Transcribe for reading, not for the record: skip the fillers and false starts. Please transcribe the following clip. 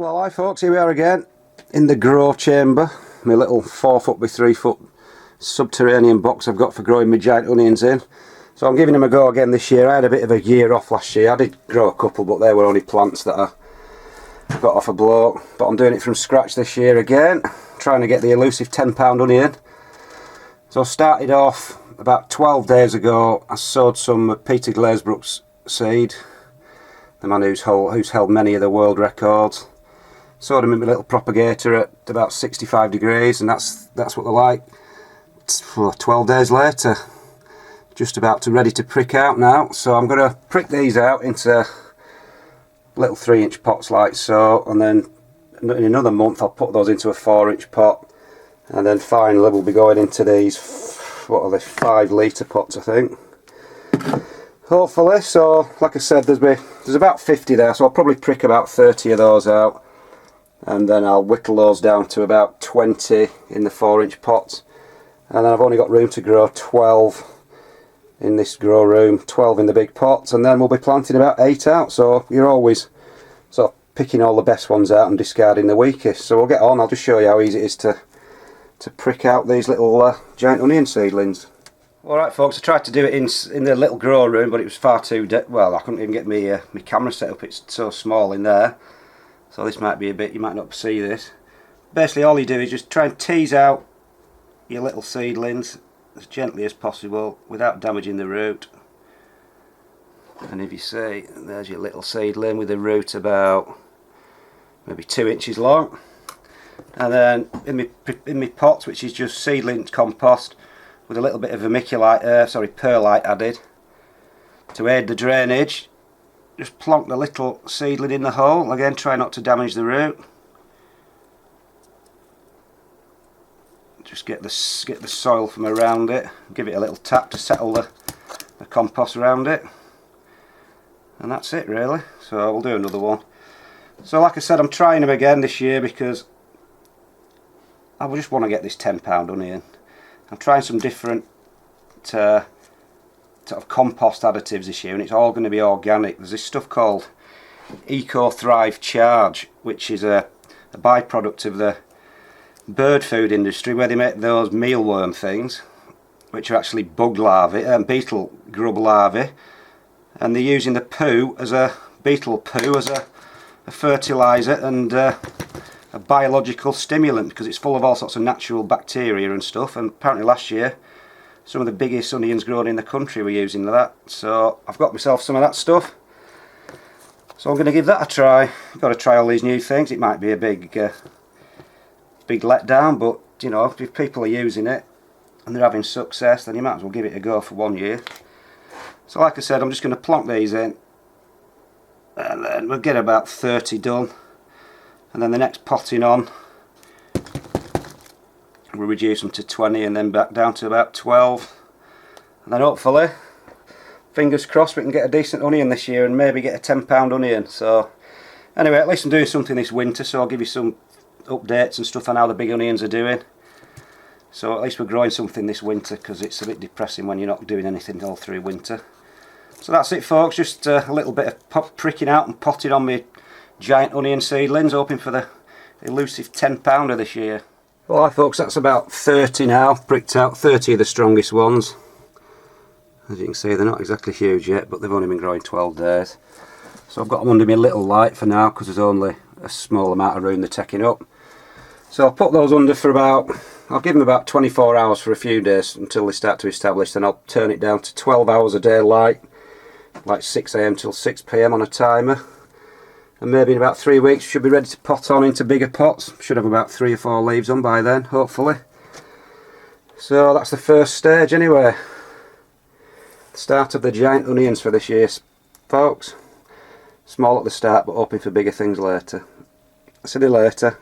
Well, hi folks, here we are again in the grow chamber, my little 4 foot by 3 foot subterranean box I've got for growing my giant onions in. So I'm giving them a go again this year. I had a bit of a year off last year. I did grow a couple, but they were only plants that I got off a bloke. But I'm doing it from scratch this year again, trying to get the elusive £10 onion. So I started off about 12 days ago. I sowed some Peter Glazebrooks seed, the man who's held many of the world records. Sowed them in my little propagator at about 65 degrees, and that's what they're like. It's 12 days later, just about ready to prick out now. So I'm going to prick these out into little 3-inch pots like so, and then in another month I'll put those into a 4-inch pot, and then finally we'll be going into these, what are they, 5-litre pots I think, hopefully. So like I said, there's about 50 there, so I'll probably prick about 30 of those out, and then I'll whittle those down to about 20 in the 4-inch pots, and then I've only got room to grow 12 in this grow room, 12 in the big pots, and then we'll be planting about 8 out. So you're always sort of picking all the best ones out and discarding the weakest. So we'll get on. I'll just show you how easy it is to prick out these little giant onion seedlings. Alright folks, I tried to do it in the little grow room, but it was far too well, I couldn't even get my camera set up. It's so small in there. So this might be a bit, you might not see this. Basically all you do is just try and tease out your little seedlings as gently as possible without damaging the root. And if you see, there's your little seedling with the root about maybe 2 inches long. And then in my pots, which is just seedling compost with a little bit of perlite added to aid the drainage, just plonk the little seedling in the hole. Again, try not to damage the root. Just get the soil from around it, give it a little tap to settle the compost around it, and that's it really. So we'll do another one. So like I said, I'm trying them again this year because I just want to get this £10 onion. I'm trying some different sort of compost additives this year, and it's all going to be organic. There's this stuff called Eco Thrive Charge, which is a byproduct of the bird food industry, where they make those mealworm things, which are actually bug larvae and beetle grub larvae, and they're using the poo as a beetle poo as a fertilizer and a biological stimulant, because it's full of all sorts of natural bacteria and stuff. And apparently last year some of the biggest onions grown in the country were using that. So I've got myself some of that stuff, so I'm going to give that a try. I've got to try all these new things. It might be a big letdown, but you know, if people are using it and they're having success, then you might as well give it a go for 1 year. So like I said, I'm just going to plonk these in, and then we'll get about 30 done, and then the next potting on we'll reduce them to 20, and then back down to about 12, and then hopefully, fingers crossed, we can get a decent onion this year and maybe get a £10 onion. So anyway, at least I'm doing something this winter, so I'll give you some updates and stuff on how the big onions are doing. So at least we're growing something this winter, because it's a bit depressing when you're not doing anything all through winter. So that's it folks, just a little bit of pricking out and potting on my giant onion seedlings, hoping for the elusive £10 this year. Well hi folks, that's about 30 now, pricked out, 30 of the strongest ones. As you can see, they're not exactly huge yet, but they've only been growing 12 days. So I've got them under my little light for now, because there's only a small amount of room they're taking up. So I'll put those under for I'll give them about 24 hours for a few days until they start to establish, then I'll turn it down to 12 hours a day light, like 6 AM till 6 PM on a timer. And maybe in about 3 weeks should be ready to pot on into bigger pots. Should have about 3 or 4 leaves on by then, hopefully. So that's the first stage anyway. The start of the giant onions for this year, folks. Small at the start, but hoping for bigger things later. I'll see you later.